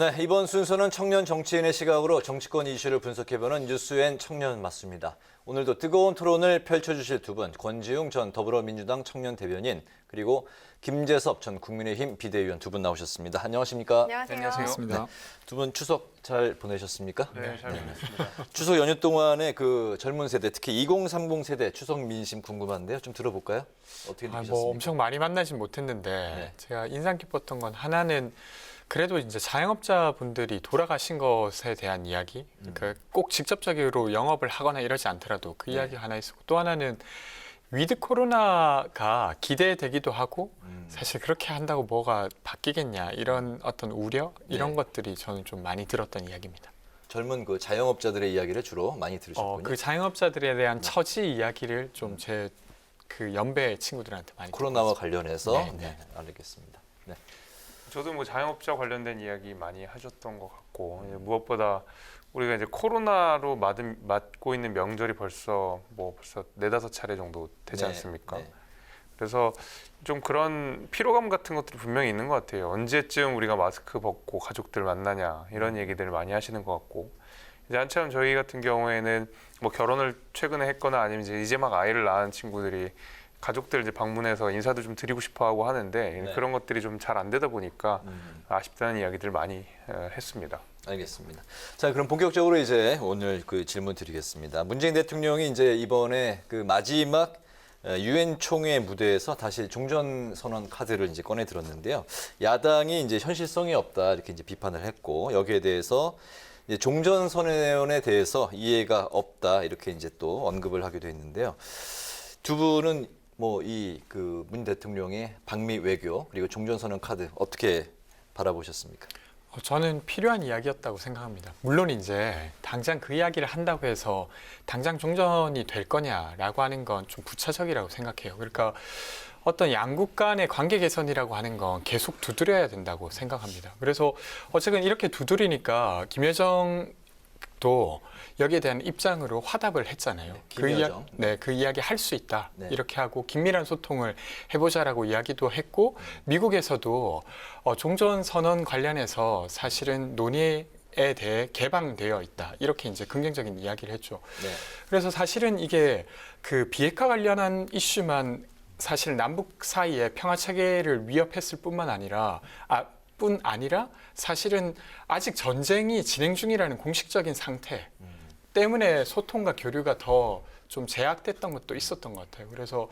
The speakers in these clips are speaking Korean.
네, 이번 순서는 청년 정치인의 시각으로 정치권 이슈를 분석해보는 뉴스엔 청년 맞습니다. 오늘도 뜨거운 토론을 펼쳐주실 두 분, 권지웅 전 더불어민주당 청년 대변인, 그리고 김재섭 전 국민의힘 비대위원 두 분 나오셨습니다. 안녕하십니까? 안녕하세요. 네, 두 분 추석 잘 보내셨습니까? 네, 잘 보냈습니다. 추석 연휴 동안에 그 젊은 세대, 특히 2030 세대 추석 민심 궁금한데요. 좀 들어볼까요? 어떻게 느끼셨습니까? 뭐 엄청 많이 만나진 못했는데 네. 제가 인상 깊었던 건 하나는 그래도 이제 자영업자분들이 돌아가신 것에 대한 이야기, 그러니까 꼭 직접적으로 영업을 하거나 이러지 않더라도 그 이야기 하나 있었고, 또 하나는 위드 코로나가 기대되기도 하고 사실 그렇게 한다고 뭐가 바뀌겠냐 이런 어떤 우려 이런 것들이 저는 좀 많이 들었던 이야기입니다. 젊은 그 자영업자들의 이야기를 주로 많이 들으셨군요. 그 자영업자들에 대한 처지 이야기를 좀 제 그 연배 친구들한테 많이 코로나와 듣고 관련해서 네. 알겠습니다. 네. 저도 뭐 자영업자 관련된 이야기 많이 하셨던 것 같고, 무엇보다 우리가 이제 코로나로 맞고 있는 명절이 벌써 4-5차례 정도 되지 네, 않습니까? 네. 그래서 좀 그런 피로감 같은 것들이 분명히 있는 것 같아요. 언제쯤 우리가 마스크 벗고 가족들 만나냐 이런 얘기들을 많이 하시는 것 같고, 이제 한참 저희 같은 경우에는 뭐 결혼을 최근에 했거나 아니면 이제 막 아이를 낳은 친구들이 가족들 이제 방문해서 인사도 좀 드리고 싶어 하고 하는데 네. 그런 것들이 좀 잘 안 되다 보니까 아쉽다는 이야기들 많이 했습니다. 알겠습니다. 자, 그럼 본격적으로 이제 오늘 그 질문 드리겠습니다. 문재인 대통령이 이제 이번에 그 마지막 유엔 총회 무대에서 다시 종전 선언 카드를 이제 꺼내 들었는데요. 야당이 이제 현실성이 없다 이렇게 이제 비판을 했고, 여기에 대해서 이제 종전 선언에 대해서 이해가 없다 이렇게 이제 또 언급을 하기도 했는데요. 두 분은 뭐 이 그 문 대통령의 방미 외교 그리고 종전 선언 카드 어떻게 바라보셨습니까? 저는 필요한 이야기였다고 생각합니다. 물론 이제 당장 그 이야기를 한다고 해서 당장 종전이 될 거냐라고 하는 건 좀 부차적이라고 생각해요. 그러니까 어떤 양국 간의 관계 개선이라고 하는 건 계속 두드려야 된다고 생각합니다. 그래서 어쨌든 이렇게 두드리니까 김여정도 여기에 대한 입장으로 화답을 했잖아요. 김여정. 그 이야기 할 수 있다. 네. 이렇게 하고 긴밀한 소통을 해보자라고 이야기도 했고, 미국에서도 종전 선언 관련해서 사실은 논의에 대해 개방되어 있다. 이렇게 이제 긍정적인 이야기를 했죠. 네. 그래서 사실은 이게 그 비핵화 관련한 이슈만 사실 남북 사이의 평화 체계를 위협했을 뿐만 아니라 사실은 아직 전쟁이 진행 중이라는 공식적인 상태 때문에 소통과 교류가 더 좀 제약됐던 것도 있었던 것 같아요. 그래서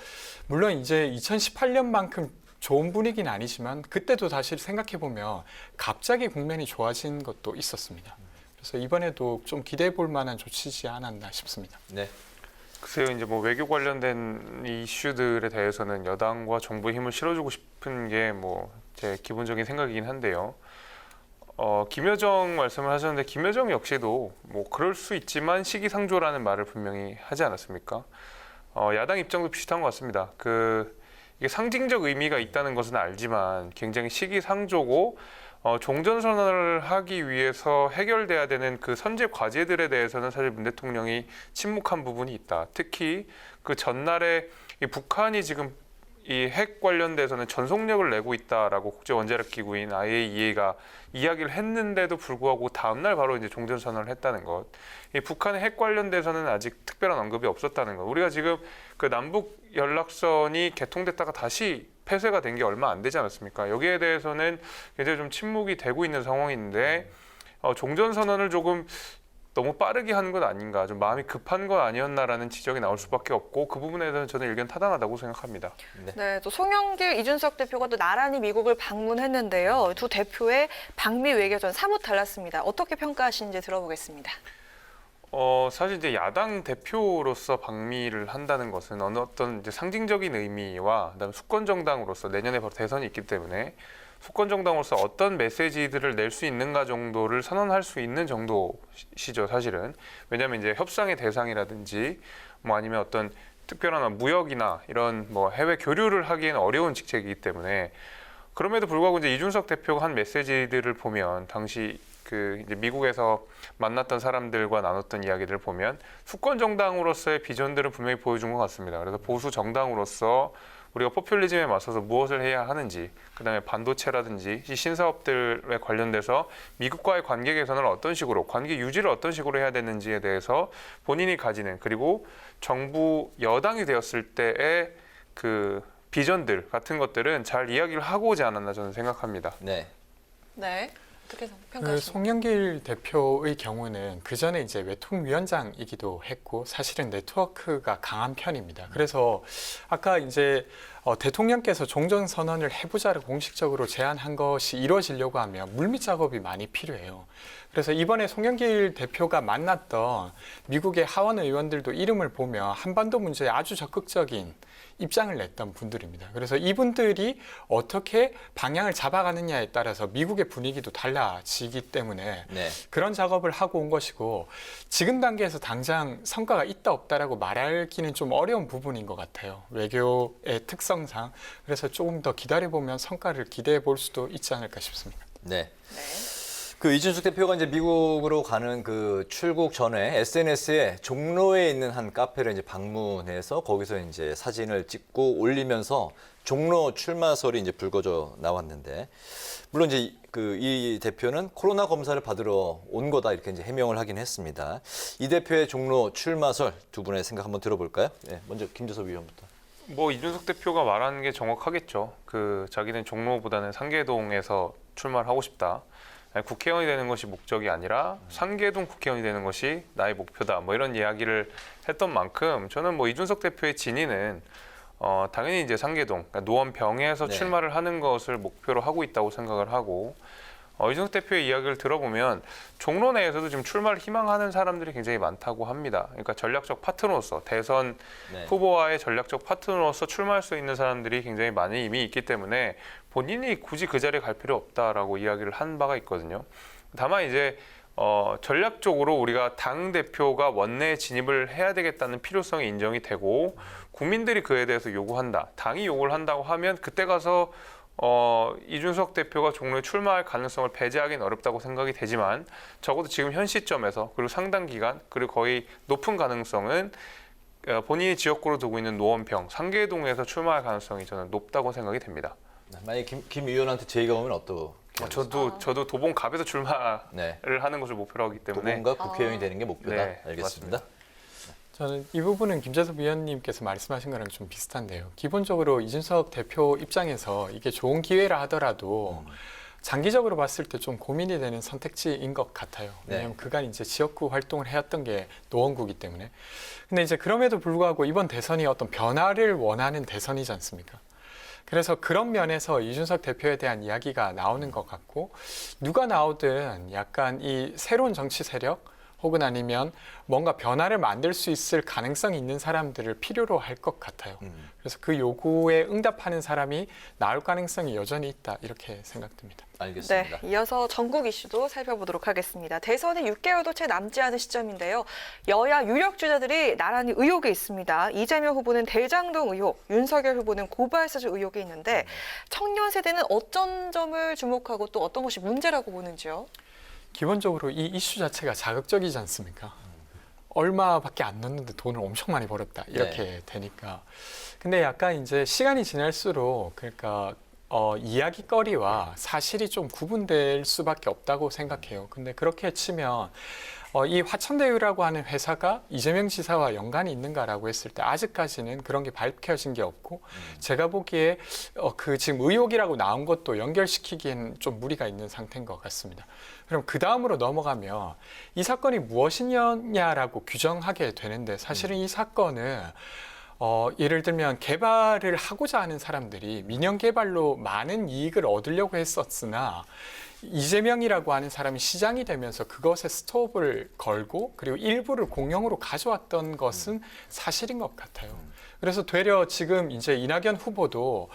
물론 이제 2018년만큼 좋은 분위기는 아니지만 그때도 사실 생각해 보면 갑자기 국면이 좋아진 것도 있었습니다. 그래서 이번에도 좀 기대해 볼 만한 조치지 않았나 싶습니다. 네. 글쎄요, 이제 뭐 외교 관련된 이슈들에 대해서는 여당과 정부의 힘을 실어주고 싶은 게 뭐 제 기본적인 생각이긴 한데요. 김여정 말씀을 하셨는데 김여정 역시도 뭐 그럴 수 있지만 시기상조라는 말을 분명히 하지 않았습니까? 야당 입장도 비슷한 것 같습니다. 이게 상징적 의미가 있다는 것은 알지만 굉장히 시기상조고 종전선언을 하기 위해서 해결돼야 되는 그 선제 과제들에 대해서는 사실 문 대통령이 침묵한 부분이 있다. 특히 그 전날에 이 북한이 지금 이 핵 관련돼서는 전속력을 내고 있다라고 국제원자력기구인 IAEA가 이야기를 했는데도 불구하고 다음날 바로 이제 종전선언을 했다는 것. 이 북한의 핵 관련돼서는 아직 특별한 언급이 없었다는 것. 우리가 지금 그 남북 연락선이 개통됐다가 다시 폐쇄가 된 게 얼마 안 되지 않았습니까? 여기에 대해서는 굉장히 좀 침묵이 되고 있는 상황인데 종전선언을 조금 너무 빠르게 하는 것 아닌가, 좀 마음이 급한 것 아니었나라는 지적이 나올 수밖에 없고 그 부분에 대해서는 저는 의견 타당하다고 생각합니다. 네, 또 송영길, 이준석 대표가 또 나란히 미국을 방문했는데요. 두 대표의 방미 외교전 사뭇 달랐습니다. 어떻게 평가하시는지 들어보겠습니다. 사실 이제 야당 대표로서 방미를 한다는 것은 어떤 이제 상징적인 의미와 그다음에 수권 정당으로서 내년에 바로 대선이 있기 때문에 수권 정당으로서 어떤 메시지들을 낼 수 있는가 정도를 선언할 수 있는 정도시죠, 사실은. 왜냐하면 이제 협상의 대상이라든지 뭐 아니면 어떤 특별한 무역이나 이런 뭐 해외 교류를 하기에는 어려운 직책이기 때문에, 그럼에도 불구하고 이제 이준석 대표가 한 메시지들을 보면 당시 그 이제 미국에서 만났던 사람들과 나눴던 이야기들을 보면 수권 정당으로서의 비전들을 분명히 보여준 것 같습니다. 그래서 보수 정당으로서 우리가 포퓰리즘에 맞서서 무엇을 해야 하는지, 그다음에 반도체라든지 이 신사업들에 관련돼서 미국과의 관계 개선을 어떤 식으로, 관계 유지를 어떤 식으로 해야 되는지에 대해서 본인이 가지는, 그리고 정부 여당이 되었을 때의 그 비전들 같은 것들은 잘 이야기를 하고 오지 않았나 저는 생각합니다. 네. 네. 어떻게 그 평가하십니까? 송영길 대표의 경우는 그 전에 이제 외통위원장이기도 했고 사실은 네트워크가 강한 편입니다. 그래서 아까 이제 대통령께서 종전 선언을 해보자를 공식적으로 제안한 것이 이루어지려고 하면 물밑 작업이 많이 필요해요. 그래서 이번에 송영길 대표가 만났던 미국의 하원 의원들도 이름을 보면 한반도 문제에 아주 적극적인 입장을 냈던 분들입니다. 그래서 이분들이 어떻게 방향을 잡아가느냐에 따라서 미국의 분위기도 달라지기 때문에 네. 그런 작업을 하고 온 것이고 지금 단계에서 당장 성과가 있다 없다라고 말하기는 좀 어려운 부분인 것 같아요. 외교의 특성상. 그래서 조금 더 기다려보면 성과를 기대해 볼 수도 있지 않을까 싶습니다. 네. 네. 그 이준석 대표가 이제 미국으로 가는 그 출국 전에 SNS에 종로에 있는 한 카페를 이제 방문해서 거기서 이제 사진을 찍고 올리면서 종로 출마설이 이제 불거져 나왔는데, 물론 이제 그 이 대표는 코로나 검사를 받으러 온 거다 이렇게 이제 해명을 하긴 했습니다. 이 대표의 종로 출마설 두 분의 생각 한번 들어볼까요? 네, 먼저 김재섭 위원부터. 뭐 이준석 대표가 말하는 게 정확하겠죠. 그 자기는 종로보다는 상계동에서 출마를 하고 싶다. 아니, 국회의원이 되는 것이 목적이 아니라 상계동 국회의원이 되는 것이 나의 목표다. 뭐 이런 이야기를 했던 만큼 저는 뭐 이준석 대표의 진위는 당연히 이제 상계동, 그러니까 노원병에서 네. 출마를 하는 것을 목표로 하고 있다고 생각을 하고, 이준석 대표의 이야기를 들어보면 종로 내에서도 지금 출마를 희망하는 사람들이 굉장히 많다고 합니다. 그러니까 전략적 파트너로서 대선 네. 후보와의 전략적 파트너로서 출마할 수 있는 사람들이 굉장히 많이 이미 있기 때문에 본인이 굳이 그 자리에 갈 필요 없다라고 이야기를 한 바가 있거든요. 다만 이제 전략적으로 우리가 당 대표가 원내에 진입을 해야 되겠다는 필요성이 인정이 되고 국민들이 그에 대해서 요구한다. 당이 요구를 한다고 하면 그때 가서 이준석 대표가 종로에 출마할 가능성을 배제하기는 어렵다고 생각이 되지만 적어도 지금 현 시점에서 그리고 상당 기간 그리고 거의 높은 가능성은 본인이 지역구로 두고 있는 노원병, 상계동에서 출마할 가능성이 저는 높다고 생각이 됩니다. 만약 김 의원한테 제의가 오면 어떻게? 저도 도봉갑에서 출마를 네. 하는 것을 목표로 하기 때문에 도봉갑 국회의원이 되는 게 목표다. 네, 알겠습니다. 저는 이 부분은 김재섭 위원님께서 말씀하신 거랑 좀 비슷한데요. 기본적으로 이준석 대표 입장에서 이게 좋은 기회라 하더라도 장기적으로 봤을 때 좀 고민이 되는 선택지인 것 같아요. 왜냐하면 그간 이제 지역구 활동을 해왔던 게 노원구이기 때문에. 근데 이제 그럼에도 불구하고 이번 대선이 어떤 변화를 원하는 대선이지 않습니까? 그래서 그런 면에서 이준석 대표에 대한 이야기가 나오는 것 같고, 누가 나오든 약간 이 새로운 정치 세력 혹은 아니면 뭔가 변화를 만들 수 있을 가능성이 있는 사람들을 필요로 할 것 같아요. 그래서 그 요구에 응답하는 사람이 나올 가능성이 여전히 있다, 이렇게 생각됩니다. 알겠습니다. 네, 이어서 전국 이슈도 살펴보도록 하겠습니다. 대선이 6개월도 채 남지 않은 시점인데요. 여야 유력 주자들이 나란히 의혹에 있습니다. 이재명 후보는 대장동 의혹, 윤석열 후보는 고발사주 의혹이 있는데 청년 세대는 어떤 점을 주목하고 또 어떤 것이 문제라고 보는지요? 기본적으로 이 이슈 자체가 자극적이지 않습니까? 얼마밖에 안 넣는데 돈을 엄청 많이 벌었다, 이렇게 되니까. 근데 약간 이제 시간이 지날수록 그러니까 이야기거리와 사실이 좀 구분될 수밖에 없다고 생각해요. 근데 그렇게 치면 이 화천대유라고 하는 회사가 이재명 지사와 연관이 있는가라고 했을 때 아직까지는 그런 게 밝혀진 게 없고, 제가 보기에 그 지금 의혹이라고 나온 것도 연결시키기에는 좀 무리가 있는 상태인 것 같습니다. 그럼 그 다음으로 넘어가면 이 사건이 무엇이냐라고 규정하게 되는데, 사실은 이 사건은 예를 들면 개발을 하고자 하는 사람들이 민영 개발로 많은 이익을 얻으려고 했었으나 이재명이라고 하는 사람이 시장이 되면서 그것에 스톱을 걸고 그리고 일부를 공영으로 가져왔던 것은 사실인 것 같아요. 그래서 되려 지금 이제 이낙연 후보도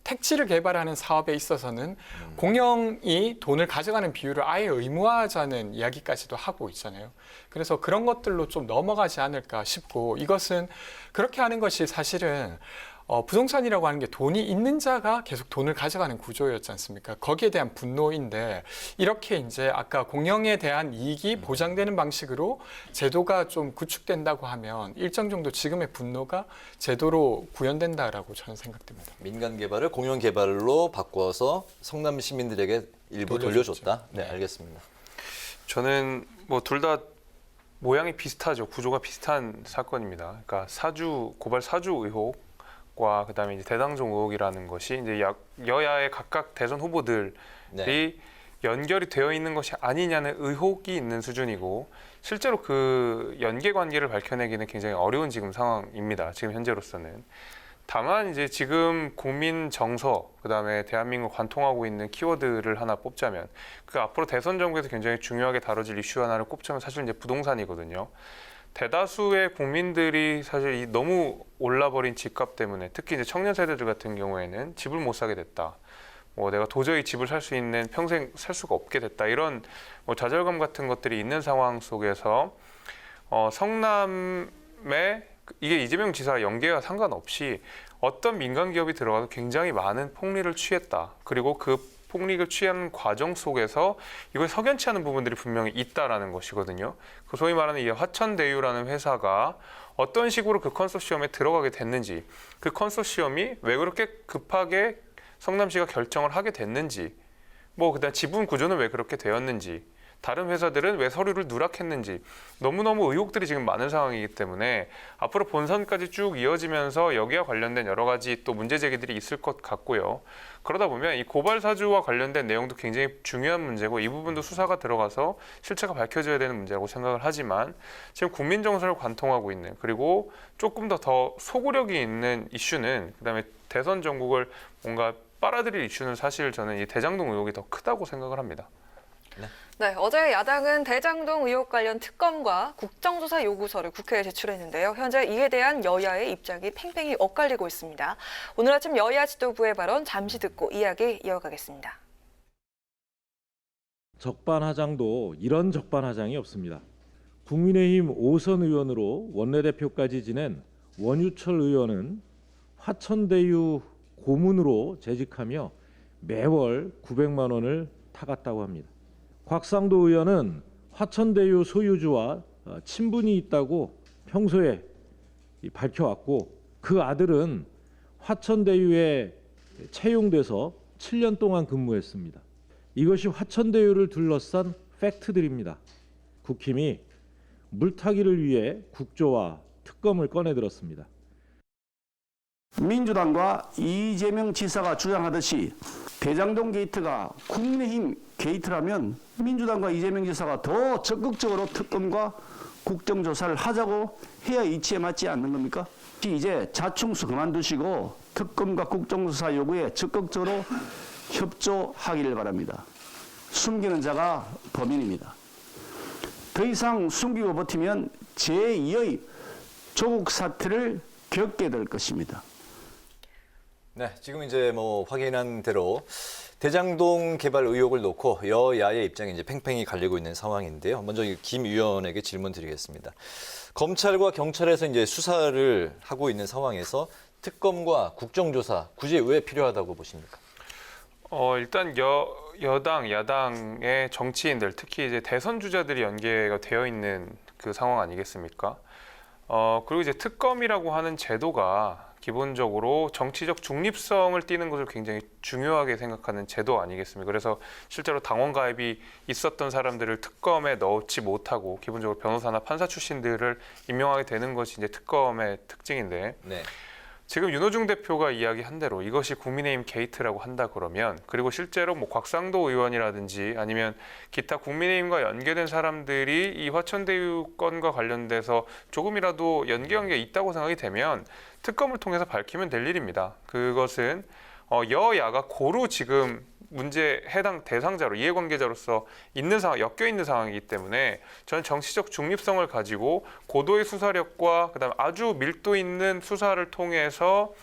택지를 개발하는 사업에 있어서는 공영이 돈을 가져가는 비율을 아예 의무화하자는 이야기까지도 하고 있잖아요. 그래서 그런 것들로 좀 넘어가지 않을까 싶고, 이것은 그렇게 하는 것이 사실은 부동산이라고 하는 게 돈이 있는 자가 계속 돈을 가져가는 구조였지 않습니까? 거기에 대한 분노인데 이렇게 이제 아까 공영에 대한 이익이 보장되는 방식으로 제도가 좀 구축된다고 하면 일정 정도 지금의 분노가 제도로 구현된다라고 저는 생각됩니다. 민간 개발을 공영 개발로 바꿔서 성남 시민들에게 일부 돌려줬다. 네, 네. 알겠습니다. 저는 뭐 둘 다 모양이 비슷하죠. 구조가 비슷한 사건입니다. 그러니까 고발 사주 의혹과 그다음에 이제 대장동 의혹이라는 것이 이제 여야의 각각 대선 후보들이 네. 연결이 되어 있는 것이 아니냐는 의혹이 있는 수준이고 실제로 그 연계 관계를 밝혀내기는 굉장히 어려운 지금 상황입니다. 지금 현재로서는. 다만 이제 지금 국민 정서 그다음에 대한민국을 관통하고 있는 키워드를 하나 뽑자면 그 앞으로 대선 정부에서 굉장히 중요하게 다뤄질 이슈 하나를 꼽자면 사실 이제 부동산이거든요. 대다수의 국민들이 사실 이 너무 올라버린 집값 때문에 특히 이제 청년 세대들 같은 경우에는 집을 못 사게 됐다. 뭐 내가 도저히 집을 살 수 있는 평생 살 수가 없게 됐다. 이런 뭐 좌절감 같은 것들이 있는 상황 속에서 성남에 이게 이재명 지사 연계와 상관없이 어떤 민간 기업이 들어가도 굉장히 많은 폭리를 취했다. 그리고 그 폭리를 취한 과정 속에서 이걸 석연치 않은 부분들이 분명히 있다라는 것이거든요. 그 소위 말하는 이 화천대유라는 회사가 어떤 식으로 그 컨소시엄에 들어가게 됐는지, 그 컨소시엄이 왜 그렇게 급하게 성남시가 결정을 하게 됐는지, 뭐 그다음 지분 구조는 왜 그렇게 되었는지, 다른 회사들은 왜 서류를 누락했는지 너무너무 의혹들이 지금 많은 상황이기 때문에 앞으로 본선까지 쭉 이어지면서 여기와 관련된 여러 가지 또 문제 제기들이 있을 것 같고요. 그러다 보면 이 고발 사주와 관련된 내용도 굉장히 중요한 문제고 이 부분도 수사가 들어가서 실체가 밝혀져야 되는 문제라고 생각을 하지만 지금 국민 정서를 관통하고 있는 그리고 조금 더 소구력이 있는 이슈는 그다음에 대선 전국을 뭔가 빨아들일 이슈는 사실 저는 이 대장동 의혹이 더 크다고 생각을 합니다. 네, 어제 야당은 대장동 의혹 관련 특검과 국정조사 요구서를 국회에 제출했는데요. 현재 이에 대한 여야의 입장이 팽팽히 엇갈리고 있습니다. 오늘 아침 여야 지도부의 발언 잠시 듣고 이야기 이어가겠습니다. 적반하장도 이런 적반하장이 없습니다. 국민의힘 5선 의원으로 원내대표까지 지낸 원유철 의원은 화천대유 고문으로 재직하며 매월 900만 원을 타갔다고 합니다. 곽상도 의원은 화천대유 소유주와 친분이 있다고 평소에 밝혀왔고 그 아들은 화천대유에 채용돼서 7년 동안 근무했습니다. 이것이 화천대유를 둘러싼 팩트들입니다. 국힘이 물타기를 위해 국조와 특검을 꺼내들었습니다. 민주당과 이재명 지사가 주장하듯이 대장동 게이트가 국민의힘 게이트라면 민주당과 이재명 지사가 더 적극적으로 특검과 국정조사를 하자고 해야 이치에 맞지 않는 겁니까? 이제 자충수 그만두시고 특검과 국정조사 요구에 적극적으로 협조하기를 바랍니다. 숨기는 자가 범인입니다. 더 이상 숨기고 버티면 제2의 조국 사태를 겪게 될 것입니다. 네, 지금 이제 뭐 확인한 대로 대장동 개발 의혹을 놓고 여야의 입장이 이제 팽팽히 갈리고 있는 상황인데요. 먼저 김 의원에게 질문 드리겠습니다. 검찰과 경찰에서 이제 수사를 하고 있는 상황에서 특검과 국정조사 굳이 왜 필요하다고 보십니까? 일단 여당, 야당의 정치인들, 특히 이제 대선 주자들이 연계가 되어 있는 그 상황 아니겠습니까? 그리고 이제 특검이라고 하는 제도가 기본적으로 정치적 중립성을 띠는 것을 굉장히 중요하게 생각하는 제도 아니겠습니까? 그래서 실제로 당원 가입이 있었던 사람들을 특검에 넣지 못하고 기본적으로 변호사나 판사 출신들을 임명하게 되는 것이 이제 특검의 특징인데 네. 지금 윤호중 대표가 이야기한 대로 이것이 국민의힘 게이트라고 한다 그러면 그리고 실제로 뭐 곽상도 의원이라든지 아니면 기타 국민의힘과 연계된 사람들이 이 화천대유 건과 관련돼서 조금이라도 연계관계가 있다고 생각이 되면 특검을 통해서 밝히면 될 일입니다. 그것은 여야가 고루 지금 문제 해당 대상자로 이해관계자로서 있는 상황, 엮여 있는 상황이기 때문에 저는 정치적 중립성을 가지고 고도의 수사력과 그다음에 아주 밀도 있는 수사를 통해서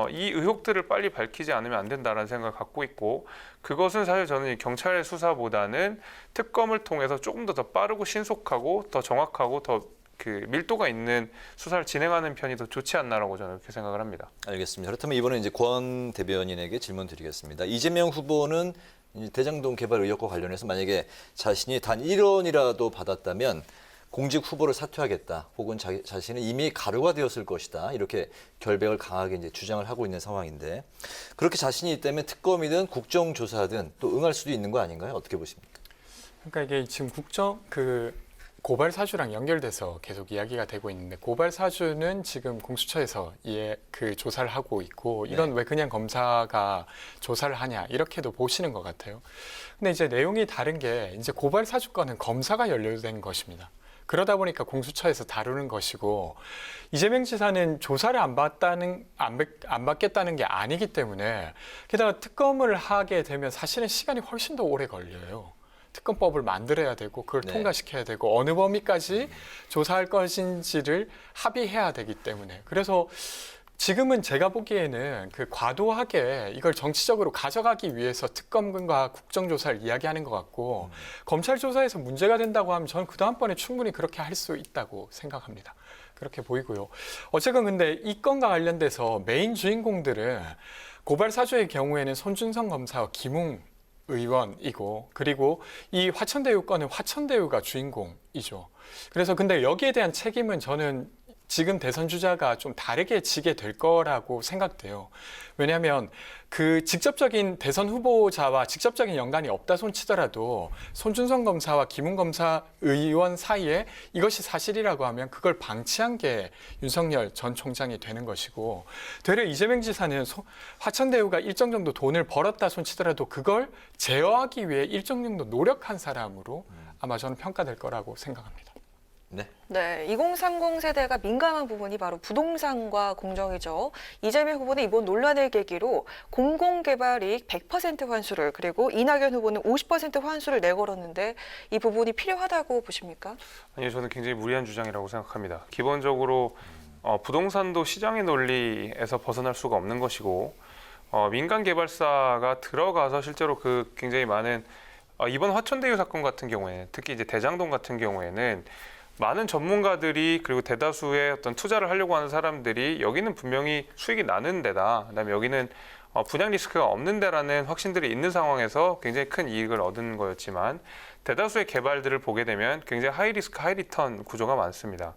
이 의혹들을 빨리 밝히지 않으면 안 된다라는 생각을 갖고 있고 그것은 사실 저는 경찰의 수사보다는 특검을 통해서 조금 더 빠르고 신속하고 더 정확하고 더 그 밀도가 있는 수사를 진행하는 편이 더 좋지 않나라고 저는 그렇게 생각을 합니다. 알겠습니다. 그렇다면 이번에 이제 권 대변인에게 질문 드리겠습니다. 이재명 후보는 이 대장동 개발 의혹과 관련해서 만약에 자신이 단 1원이라도 받았다면 공직 후보를 사퇴하겠다, 혹은 자신은 이미 가루가 되었을 것이다, 이렇게 결백을 강하게 이제 주장을 하고 있는 상황인데, 그렇게 자신이 있다면 특검이든 국정조사든 또 응할 수도 있는 거 아닌가요? 어떻게 보십니까? 그러니까 이게 지금 고발 사주랑 연결돼서 계속 이야기가 되고 있는데, 고발 사주는 지금 공수처에서 그 조사를 하고 있고, 이건 왜 그냥 검사가 조사를 하냐 이렇게도 보시는 것 같아요. 근데 이제 내용이 다른 게, 이제 고발 사주 건은 검사가 연루된 것입니다. 그러다 보니까 공수처에서 다루는 것이고, 이재명 지사는 조사를 안 받겠다는 게 아니기 때문에, 게다가 특검을 하게 되면 사실은 시간이 훨씬 더 오래 걸려요. 특검법을 만들어야 되고, 그걸 통과시켜야 되고, 어느 범위까지 조사할 것인지를 합의해야 되기 때문에. 그래서 지금은 제가 보기에는 그 과도하게 이걸 정치적으로 가져가기 위해서 특검과 국정조사를 이야기하는 것 같고, 검찰 조사에서 문제가 된다고 하면 저는 그 다음번에 충분히 그렇게 할 수 있다고 생각합니다. 그렇게 보이고요. 어쨌건 근데 이 건과 관련돼서 메인 주인공들은 고발 사주의 경우에는 손준성 검사와 김웅 의원이고, 그리고 이 화천대유 건은 화천대유가 주인공이죠. 그래서 근데 여기에 대한 책임은 저는 지금 대선 주자가 좀 다르게 지게 될 거라고 생각돼요. 왜냐하면 그 직접적인 대선 후보자와 직접적인 연관이 없다 손치더라도 손준성 검사와 김웅 검사 의원 사이에 이것이 사실이라고 하면 그걸 방치한 게 윤석열 전 총장이 되는 것이고, 되려 이재명 지사는 화천대유가 일정 정도 돈을 벌었다 손치더라도 그걸 제어하기 위해 일정 정도 노력한 사람으로 아마 저는 평가될 거라고 생각합니다. 네, 2030 세대가 민감한 부분이 바로 부동산과 공정이죠. 이재명 후보는 이번 논란을 계기로 공공개발이익 100% 환수를, 그리고 이낙연 후보는 50% 환수를 내걸었는데, 이 부분이 필요하다고 보십니까? 아니요, 저는 굉장히 무리한 주장이라고 생각합니다. 기본적으로 부동산도 시장의 논리에서 벗어날 수가 없는 것이고, 민간 개발사가 들어가서 실제로 그 굉장히 많은 이번 화천대유 사건 같은 경우에, 특히 이제 대장동 같은 경우에는 많은 전문가들이, 그리고 대다수의 어떤 투자를 하려고 하는 사람들이 여기는 분명히 수익이 나는 데다, 그다음에 여기는 분양 리스크가 없는 데라는 확신들이 있는 상황에서 굉장히 큰 이익을 얻은 거였지만, 대다수의 개발들을 보게 되면 굉장히 하이 리스크 하이 리턴 구조가 많습니다.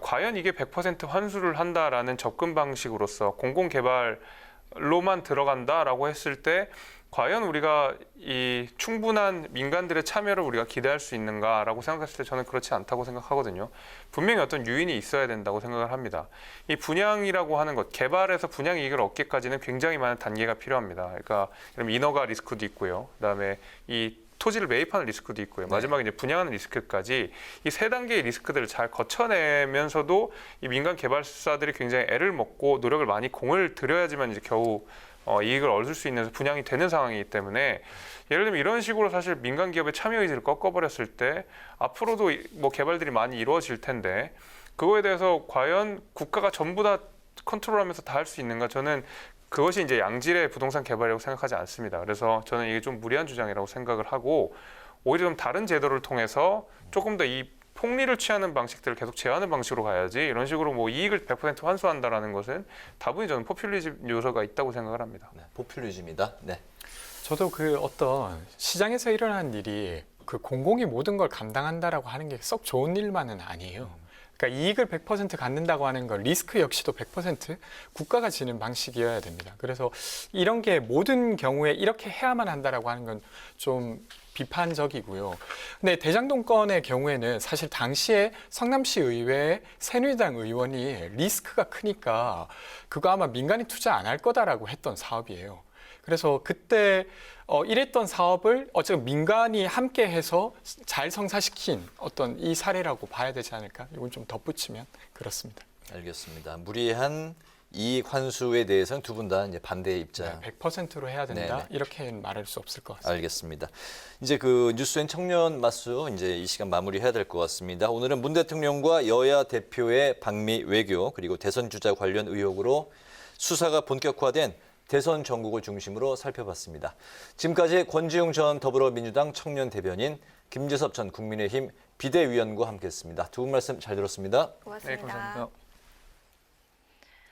과연 이게 100% 환수를 한다라는 접근 방식으로서 공공개발로만 들어간다라고 했을 때 과연 우리가 이 충분한 민간들의 참여를 우리가 기대할 수 있는가라고 생각했을 때 저는 그렇지 않다고 생각하거든요. 분명히 어떤 유인이 있어야 된다고 생각을 합니다. 이 분양이라고 하는 것, 개발에서 분양 이익을 얻기까지는 굉장히 많은 단계가 필요합니다. 그러니까 인허가 리스크도 있고요. 그다음에 이 토지를 매입하는 리스크도 있고요. 마지막에 이제 분양하는 리스크까지 이 세 단계의 리스크들을 잘 거쳐내면서도 이 민간 개발사들이 굉장히 애를 먹고 노력을 많이 공을 들여야지만 이제 겨우 이익을 얻을 수 있는 분양이 되는 상황이기 때문에, 예를 들면 이런 식으로 사실 민간 기업의 참여 의지를 꺾어버렸을 때 앞으로도 뭐 개발들이 많이 이루어질 텐데, 그거에 대해서 과연 국가가 전부 다 컨트롤하면서 다 할 수 있는가? 저는 그것이 이제 양질의 부동산 개발이라고 생각하지 않습니다. 그래서 저는 이게 좀 무리한 주장이라고 생각을 하고, 오히려 좀 다른 제도를 통해서 조금 더 이 폭리를 취하는 방식들을 계속 제한하는 방식으로 가야지, 이런 식으로 뭐 이익을 100% 환수한다라는 것은 다분히 저는 포퓰리즘 요소가 있다고 생각을 합니다. 네, 포퓰리즘이다. 네. 저도 그 어떤 시장에서 일어나는 일이 그 공공이 모든 걸 감당한다라고 하는 게 썩 좋은 일만은 아니에요. 그러니까 이익을 100% 갖는다고 하는 건 리스크 역시도 100% 국가가 지는 방식이어야 됩니다. 그래서 이런 게 모든 경우에 이렇게 해야만 한다라고 하는 건 좀 비판적이고요. 근데 대장동 건의 경우에는 사실 당시에 성남시 의회의 새누리당 의원이 리스크가 크니까 그거 아마 민간이 투자 안 할 거다라고 했던 사업이에요. 그래서 그때 이랬던 사업을 어쨌든 민간이 함께 해서 잘 성사시킨 어떤 이 사례라고 봐야 되지 않을까? 이건 좀 덧붙이면 그렇습니다. 알겠습니다. 무리한 이익 환수에 대해서는 두 분 다 이제 반대의 입장. 네, 100%로 해야 된다. 네네. 이렇게는 말할 수 없을 것 같습니다. 알겠습니다. 이제 그 뉴스엔 청년 마수 이제 이 시간 마무리해야 될 것 같습니다. 오늘은 문 대통령과 여야 대표의 방미 외교, 그리고 대선 주자 관련 의혹으로 수사가 본격화된 대선 전국을 중심으로 살펴봤습니다. 지금까지 권지웅 전 더불어민주당 청년 대변인, 김재섭 전 국민의힘 비대위원과 함께했습니다. 두 분 말씀 잘 들었습니다. 고맙습니다. 네, 감사합니다.